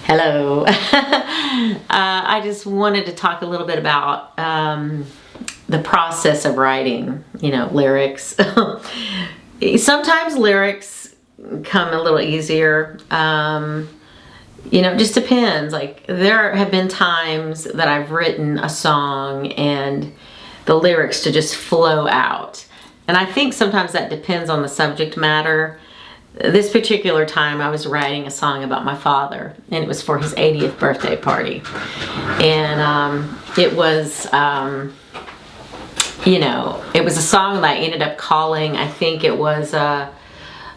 Hello. I just wanted to talk a little bit about the process of writing, lyrics. Sometimes lyrics come a little easier. It just depends. Like, there have been times that I've written a song and the lyrics to just flow out. And I think sometimes that depends on the subject matter. This particular time I was writing a song about my father, and it was for his 80th birthday party. And it was a song that I ended up calling, I think it was a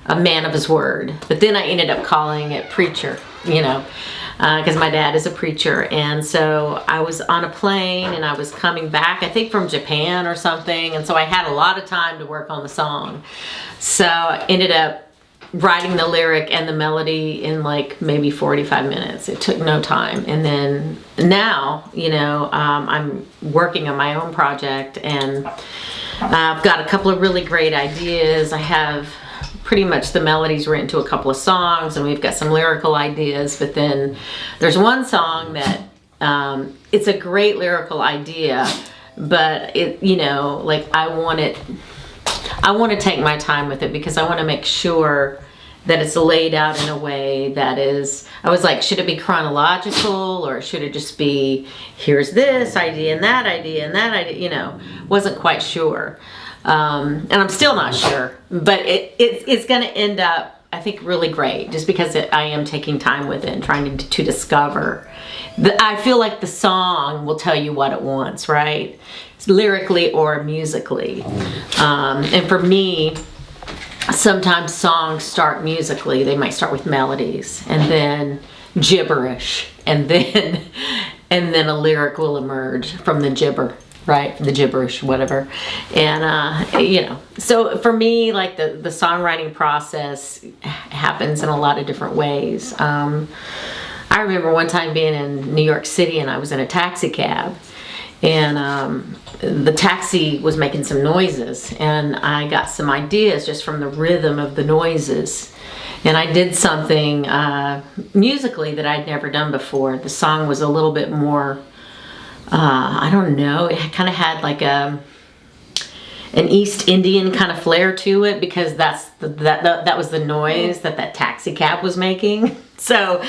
man of his word. But then I ended up calling it preacher, because my dad is a preacher. And so I was on a plane and I was coming back, I think from Japan or something. And so I had a lot of time to work on the song. So I ended up writing the lyric and the melody in like maybe 45 minutes. It took no time. And then now, I'm working on my own project, and I've got a couple of really great ideas. I have pretty much the melodies written to a couple of songs, and we've got some lyrical ideas. But then there's one song that it's a great lyrical idea, but I want to take my time with it because I want to make sure that it's laid out in a way that is, I was like, should it be chronological, or should it just be, here's this idea and that idea and that idea, wasn't quite sure. And I'm still not sure, but it's going to end up, I think, really great, just because I am taking time with it and trying to discover. I feel like the song will tell you what it wants, right? Lyrically or musically. And for me, sometimes songs start musically. They might start with melodies and then gibberish, and then a lyric will emerge from the gibber, right? The gibberish, whatever. And so for me, like, the songwriting process happens in a lot of different ways. I remember one time being in New York City, and I was in a taxi cab, and the taxi was making some noises, and I got some ideas just from the rhythm of the noises. And I did something musically that I'd never done before. The song was a little bit more, I don't know, it kind of had like an East Indian kind of flair to it, because that was the noise that taxi cab was making. So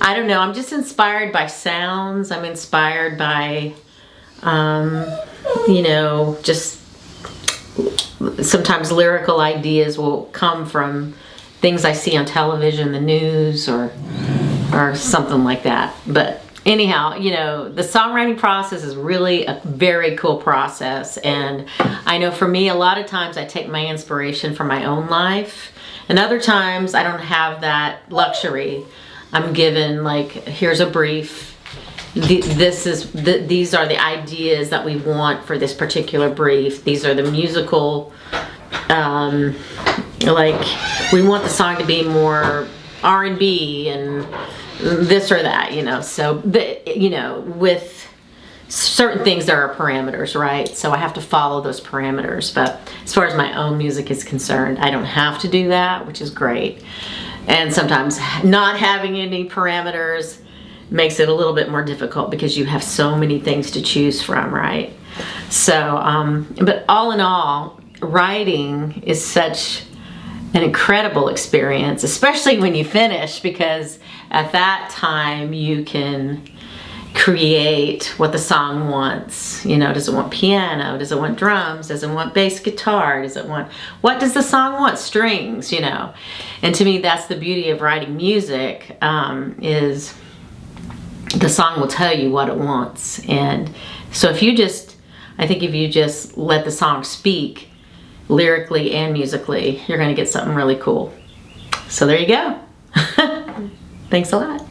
I don't know, I'm just inspired by sounds. I'm inspired by just sometimes lyrical ideas will come from things I see on television, the news, or something like that. But anyhow, the songwriting process is really a very cool process. And I know for me, a lot of times I take my inspiration from my own life, and other times I don't have that luxury. I'm given, like, here's a brief. These are the ideas that we want for this particular brief. These are the musical, like, we want the song to be more R&B and this or that, so with certain things there are parameters, right? So I have to follow those parameters. But as far as my own music is concerned, I don't have to do that, which is great. And sometimes not having any parameters makes it a little bit more difficult, because you have so many things to choose from, right? So, but all in all, writing is such an incredible experience, especially when you finish, because at that time you can create what the song wants. Does it want piano? Does it want drums? Does it want bass guitar? What does the song want? Strings, And to me, that's the beauty of writing music, is the song will tell you what it wants. And so if you just let the song speak lyrically and musically, you're going to get something really cool. So there you go. Thanks a lot.